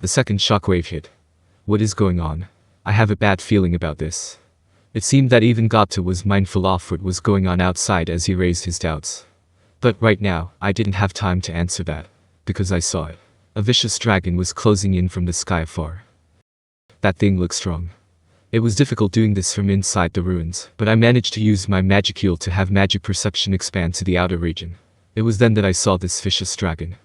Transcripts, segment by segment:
The second shockwave hit. What is going on? I have a bad feeling about this. It seemed that even Gopta was mindful of what was going on outside as he raised his doubts. But right now, I didn't have time to answer that, because I saw it. A vicious dragon was closing in from the sky afar. That thing looked strong. It was difficult doing this from inside the ruins, but I managed to use my magicule to have magic perception expand to the outer region. It was then that I saw this vicious dragon.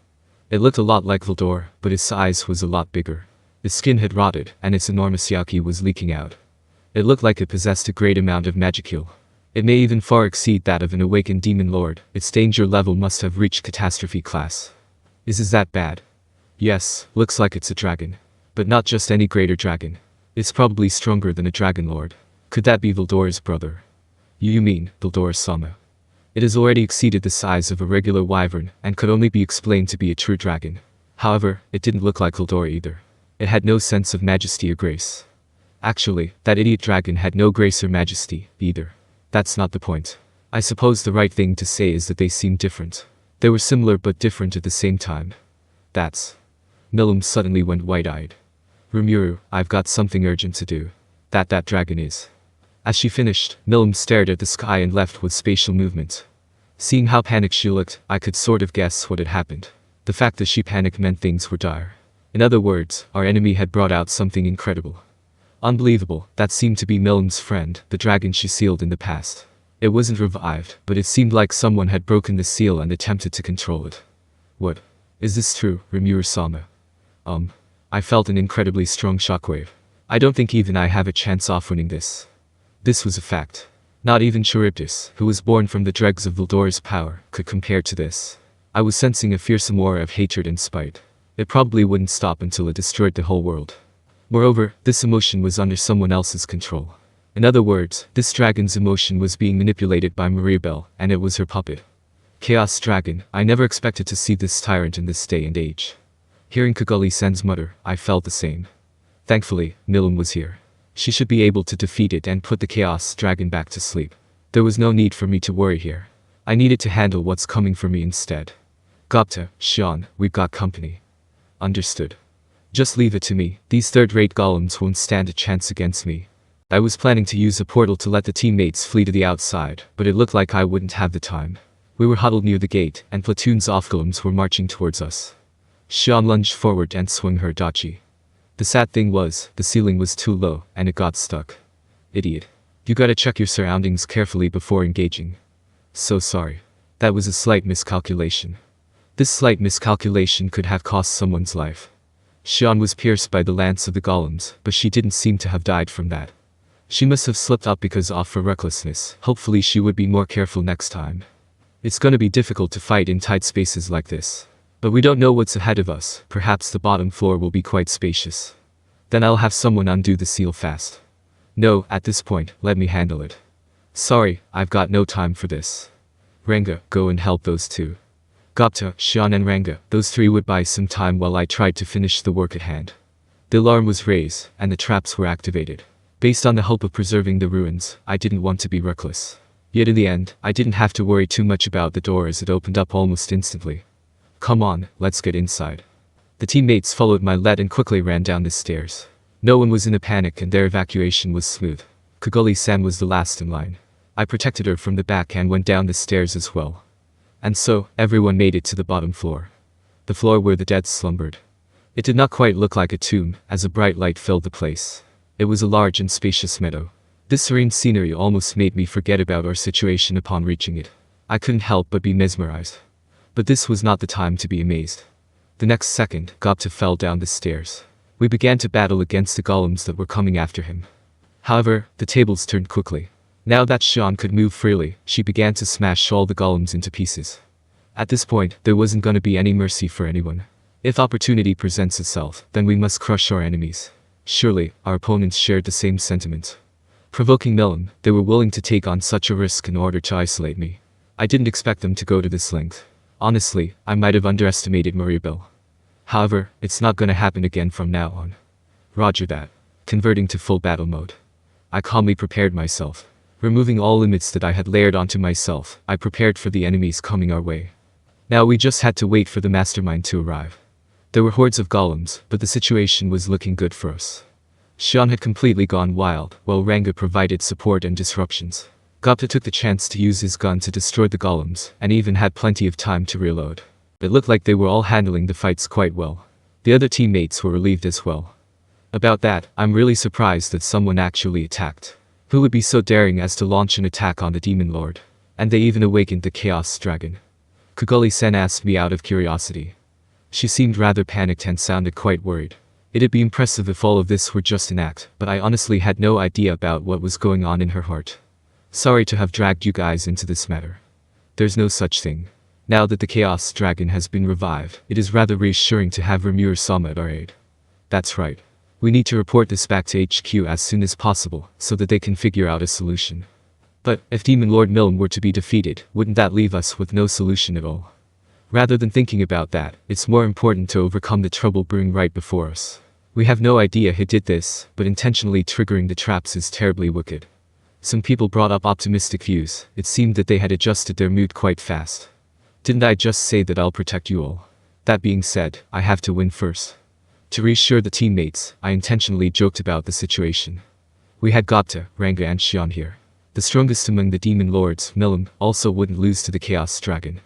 It looked a lot like Valdor, but its size was a lot bigger. Its skin had rotted, and its enormous yaki was leaking out. It looked like it possessed a great amount of magicule. It may even far exceed that of an awakened demon lord. Its danger level must have reached catastrophe class. Is that bad? Yes, looks like it's a dragon. But not just any greater dragon. It's probably stronger than a dragon lord. Could that be Valdor's brother? You mean, Valdor-sama. It has already exceeded the size of a regular wyvern, and could only be explained to be a true dragon. However, it didn't look like Valdor either. It had no sense of majesty or grace. Actually, that idiot dragon had no grace or majesty, either. That's not the point. I suppose the right thing to say is that they seemed different. They were similar but different at the same time. That's... Milim suddenly went wide-eyed. Rimuru, I've got something urgent to do. That dragon is. As she finished, Milim stared at the sky and left with spatial movement. Seeing how panicked she looked, I could sort of guess what had happened. The fact that she panicked meant things were dire. In other words, our enemy had brought out something incredible. Unbelievable, that seemed to be Milim's friend, the dragon she sealed in the past. It wasn't revived, but it seemed like someone had broken the seal and attempted to control it. What? Is this true, Rimuru-sama? I felt an incredibly strong shockwave. I don't think even I have a chance of winning this. This was a fact. Not even Charybdis, who was born from the dregs of Valdor's power, could compare to this. I was sensing a fearsome aura of hatred and spite. It probably wouldn't stop until it destroyed the whole world. Moreover, this emotion was under someone else's control. In other words, this dragon's emotion was being manipulated by Mariabell, and it was her puppet. Chaos Dragon, I never expected to see this tyrant in this day and age. Hearing Kaguli-sen's mutter, I felt the same. Thankfully, Milim was here. She should be able to defeat it and put the Chaos Dragon back to sleep. There was no need for me to worry here. I needed to handle what's coming for me instead. Gopta, Xian, we've got company. Understood. Just leave it to me, these third-rate golems won't stand a chance against me. I was planning to use a portal to let the teammates flee to the outside, but it looked like I wouldn't have the time. We were huddled near the gate, and platoons of golems were marching towards us. Xian lunged forward and swung her dachi. The sad thing was, the ceiling was too low, and it got stuck. Idiot. You gotta check your surroundings carefully before engaging. So sorry. That was a slight miscalculation. This slight miscalculation could have cost someone's life. Xian was pierced by the lance of the golems, but she didn't seem to have died from that. She must have slipped up because of her recklessness. Hopefully she would be more careful next time. It's gonna be difficult to fight in tight spaces like this. But we don't know what's ahead of us, perhaps the bottom floor will be quite spacious. Then I'll have someone undo the seal fast. No, at this point, let me handle it. Sorry, I've got no time for this. Ranga, go and help those two. Gopta, Xian and Ranga, those three would buy some time while I tried to finish the work at hand. The alarm was raised, and the traps were activated. Based on the hope of preserving the ruins, I didn't want to be reckless. Yet in the end, I didn't have to worry too much about the door as it opened up almost instantly. Come on, let's get inside. The teammates followed my lead and quickly ran down the stairs. No one was in a panic and their evacuation was smooth. Kaguli-san was the last in line. I protected her from the back and went down the stairs as well. And so, everyone made it to the bottom floor. The floor where the dead slumbered. It did not quite look like a tomb, as a bright light filled the place. It was a large and spacious meadow. This serene scenery almost made me forget about our situation upon reaching it. I couldn't help but be mesmerized. But this was not the time to be amazed. The next second, Gopta fell down the stairs. We began to battle against the golems that were coming after him. However, the tables turned quickly. Now that Xian could move freely, she began to smash all the golems into pieces. At this point, there wasn't gonna be any mercy for anyone. If opportunity presents itself, then we must crush our enemies. Surely, our opponents shared the same sentiment. Provoking Milim, they were willing to take on such a risk in order to isolate me. I didn't expect them to go to this length. Honestly, I might have underestimated Mariabell. However, it's not gonna happen again from now on. Roger that. Converting to full battle mode. I calmly prepared myself. Removing all limits that I had layered onto myself, I prepared for the enemies coming our way. Now we just had to wait for the mastermind to arrive. There were hordes of golems, but the situation was looking good for us. Xian had completely gone wild, while Ranga provided support and disruptions. Gopta took the chance to use his gun to destroy the golems, and even had plenty of time to reload. It looked like they were all handling the fights quite well. The other teammates were relieved as well. About that, I'm really surprised that someone actually attacked. Who would be so daring as to launch an attack on the Demon Lord? And they even awakened the Chaos Dragon. Kogoli-sen asked me out of curiosity. She seemed rather panicked and sounded quite worried. It'd be impressive if all of this were just an act, but I honestly had no idea about what was going on in her heart. Sorry to have dragged you guys into this matter. There's no such thing. Now that the Chaos Dragon has been revived, it is rather reassuring to have Rimuru-sama at our aid. That's right. We need to report this back to HQ as soon as possible, so that they can figure out a solution. But, if Demon Lord Milim were to be defeated, wouldn't that leave us with no solution at all? Rather than thinking about that, it's more important to overcome the trouble brewing right before us. We have no idea who did this, but intentionally triggering the traps is terribly wicked. Some people brought up optimistic views. It seemed that they had adjusted their mood quite fast. Didn't I just say that I'll protect you all? That being said, I have to win first. To reassure the teammates, I intentionally joked about the situation. We had Gopta, Ranga and Xian here. The strongest among the demon lords, Milim, also wouldn't lose to the Chaos Dragon.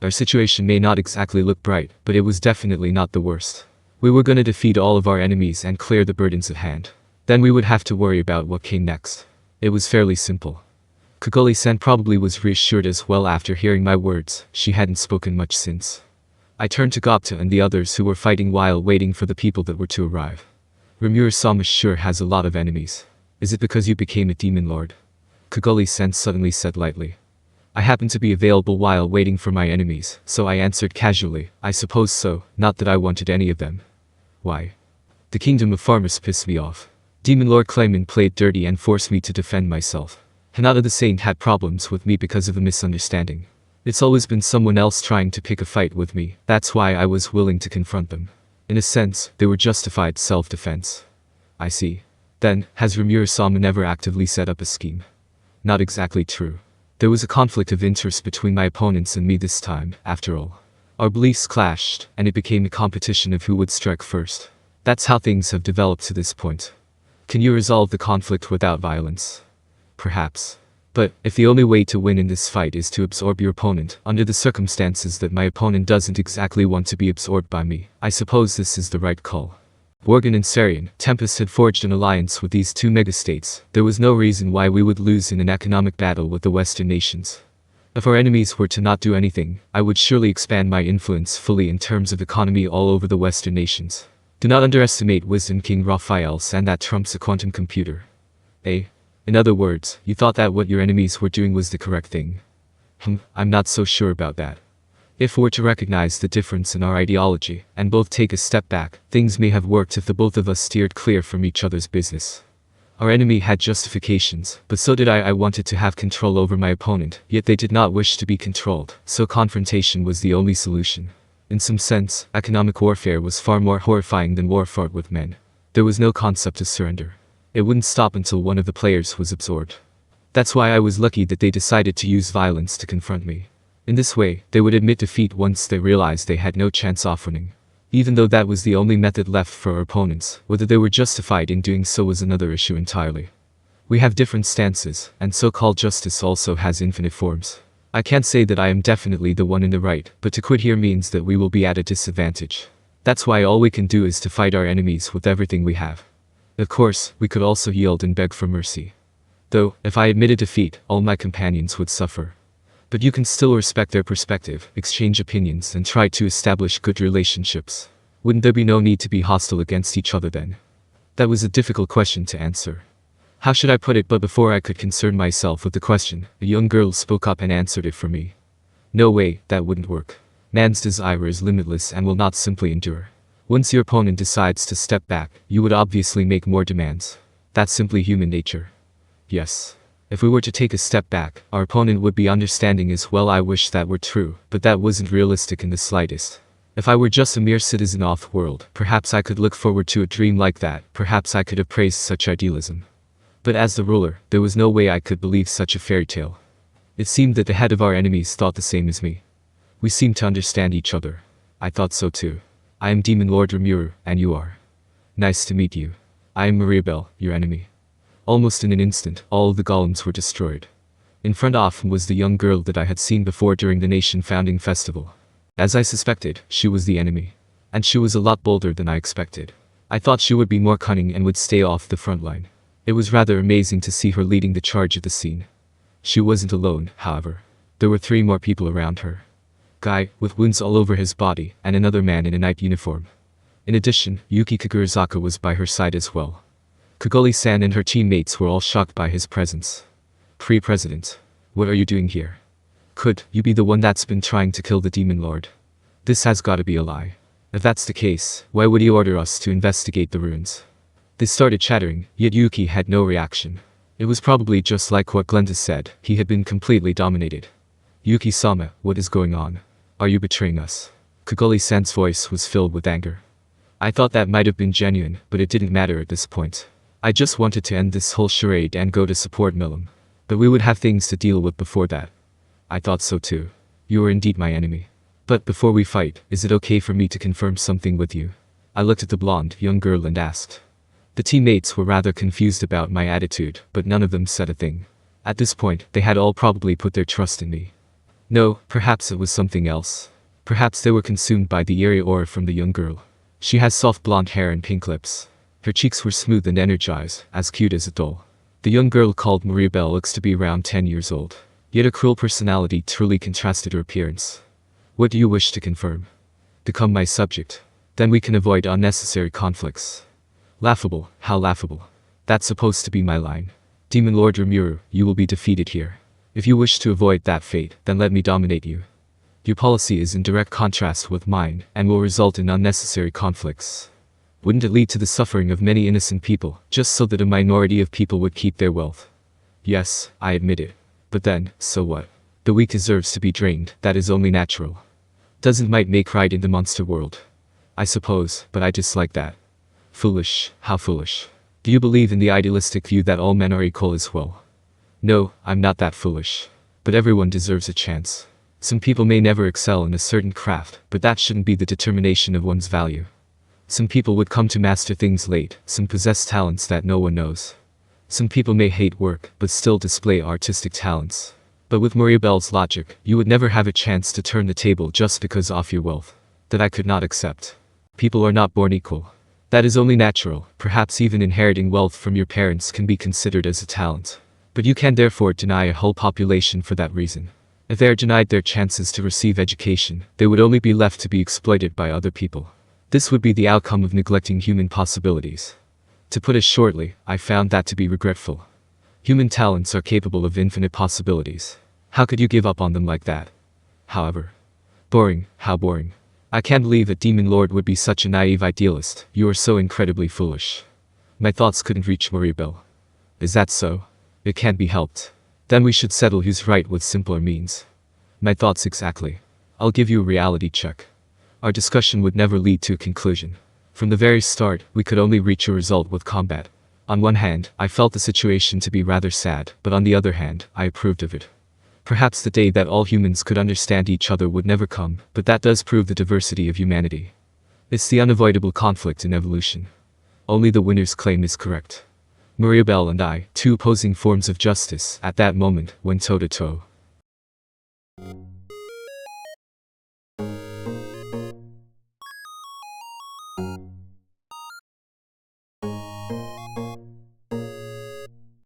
Our situation may not exactly look bright, but it was definitely not the worst. We were gonna defeat all of our enemies and clear the burdens at hand. Then we would have to worry about what came next. It was fairly simple. Kogoli-sen probably was reassured as well after hearing my words. She hadn't spoken much since. I turned to Gopta and the others who were fighting while waiting for the people that were to arrive. Rimuru-sama sure has a lot of enemies. Is it because you became a demon lord? Kogoli-sen suddenly said lightly. I happened to be available while waiting for my enemies, so I answered casually, I suppose so, not that I wanted any of them. Why? The kingdom of farmers pissed me off. Demon Lord Clayman played dirty and forced me to defend myself. Hanada the Saint had problems with me because of a misunderstanding. It's always been someone else trying to pick a fight with me, that's why I was willing to confront them. In a sense, they were justified self-defense. I see. Then, has Rimuru-sama never actively set up a scheme? Not exactly true. There was a conflict of interest between my opponents and me this time, after all. Our beliefs clashed, and it became a competition of who would strike first. That's how things have developed to this point. Can you resolve the conflict without violence? Perhaps. But, if the only way to win in this fight is to absorb your opponent, under the circumstances that my opponent doesn't exactly want to be absorbed by me, I suppose this is the right call. Worgen and Sarian, Tempest had forged an alliance with these two megastates. There was no reason why we would lose in an economic battle with the Western nations. If our enemies were to not do anything, I would surely expand my influence fully in terms of economy all over the Western nations. Do not underestimate Wisdom King Raphael's and that trumps a quantum computer. In other words, you thought that what your enemies were doing was the correct thing. I'm not so sure about that. If we were to recognize the difference in our ideology, and both take a step back, things may have worked if the both of us steered clear from each other's business. Our enemy had justifications, but so did I. I wanted to have control over my opponent, yet they did not wish to be controlled, so confrontation was the only solution. In some sense, economic warfare was far more horrifying than war fought with men. There was no concept of surrender. It wouldn't stop until one of the players was absorbed. That's why I was lucky that they decided to use violence to confront me. In this way, they would admit defeat once they realized they had no chance of winning. Even though that was the only method left for our opponents, whether they were justified in doing so was another issue entirely. We have different stances, and so-called justice also has infinite forms. I can't say that I am definitely the one in the right, but to quit here means that we will be at a disadvantage. That's why all we can do is to fight our enemies with everything we have. Of course, we could also yield and beg for mercy. Though, if I admitted defeat, all my companions would suffer. But you can still respect their perspective, exchange opinions and try to establish good relationships. Wouldn't there be no need to be hostile against each other then? That was a difficult question to answer. How should I put it? But before I could concern myself with the question, a young girl spoke up and answered it for me. No way, that wouldn't work. Man's desire is limitless and will not simply endure. Once your opponent decides to step back, you would obviously make more demands. That's simply human nature. Yes. If we were to take a step back, our opponent would be understanding as well. I wish that were true, but that wasn't realistic in the slightest. If I were just a mere citizen off-world, perhaps I could look forward to a dream like that, perhaps I could have praised such idealism. But as the ruler, there was no way I could believe such a fairy tale. It seemed that the head of our enemies thought the same as me. We seemed to understand each other. I thought so too. I am Demon Lord Rimuru, and you are. Nice to meet you. I am Mariabell, your enemy. Almost in an instant, all of the golems were destroyed. In front of him was the young girl that I had seen before during the nation founding festival. As I suspected, she was the enemy. And she was a lot bolder than I expected. I thought she would be more cunning and would stay off the front line. It was rather amazing to see her leading the charge of the scene. She wasn't alone, however. There were 3 more people around her. Guy, with wounds all over his body, and another man in a knight uniform. In addition, Yuki Kagurazaka was by her side as well. Kagoli-san and her teammates were all shocked by his presence. Pre-President, what are you doing here? Could you be the one that's been trying to kill the Demon Lord? This has gotta be a lie. If that's the case, why would he order us to investigate the ruins? They started chattering, yet Yuki had no reaction. It was probably just like what Glenda said, he had been completely dominated. Yuki-sama, what is going on? Are you betraying us? Kagoli-san's voice was filled with anger. I thought that might have been genuine, but it didn't matter at this point. I just wanted to end this whole charade and go to support Milim. But we would have things to deal with before that. I thought so too. You are indeed my enemy. But before we fight, is it okay for me to confirm something with you? I looked at the blonde, young girl and asked. The teammates were rather confused about my attitude, but none of them said a thing. At this point, they had all probably put their trust in me. No, perhaps it was something else. Perhaps they were consumed by the eerie aura from the young girl. She has soft blonde hair and pink lips. Her cheeks were smooth and energized, as cute as a doll. The young girl called Mariabell looks to be around 10 years old. Yet her cruel personality truly contrasted her appearance. What do you wish to confirm? Become my subject. Then we can avoid unnecessary conflicts. Laughable, how laughable. That's supposed to be my line. Demon Lord Rimuru, you will be defeated here. If you wish to avoid that fate, then let me dominate you. Your policy is in direct contrast with mine, and will result in unnecessary conflicts. Wouldn't it lead to the suffering of many innocent people, just so that a minority of people would keep their wealth? Yes, I admit it. But then, so what? The weak deserves to be drained, that is only natural. Doesn't might make right in the monster world? I suppose, but I dislike that. Foolish, how foolish. Do you believe in the idealistic view that all men are equal as well? No, I'm not that foolish. But everyone deserves a chance. Some people may never excel in a certain craft, but that shouldn't be the determination of one's value. Some people would come to master things late, some possess talents that no one knows. Some people may hate work, but still display artistic talents. But with Mariabell's logic, you would never have a chance to turn the table just because of your wealth. That I could not accept. People are not born equal. That is only natural, perhaps even inheriting wealth from your parents can be considered as a talent. But you can therefore deny a whole population for that reason. If they are denied their chances to receive education, they would only be left to be exploited by other people. This would be the outcome of neglecting human possibilities. To put it shortly, I found that to be regretful. Human talents are capable of infinite possibilities. How could you give up on them like that? However. Boring, how boring. I can't believe a demon lord would be such a naive idealist. You are so incredibly foolish. My thoughts couldn't reach Mariabell. Is that so? It can't be helped. Then we should settle who's right with simpler means. My thoughts exactly. I'll give you a reality check. Our discussion would never lead to a conclusion. From the very start, we could only reach a result with combat. On one hand, I felt the situation to be rather sad, but on the other hand, I approved of it. Perhaps the day that all humans could understand each other would never come, but that does prove the diversity of humanity. It's the unavoidable conflict in evolution. Only the winner's claim is correct. Mariabell and I, 2 opposing forms of justice, at that moment, went toe-to-toe.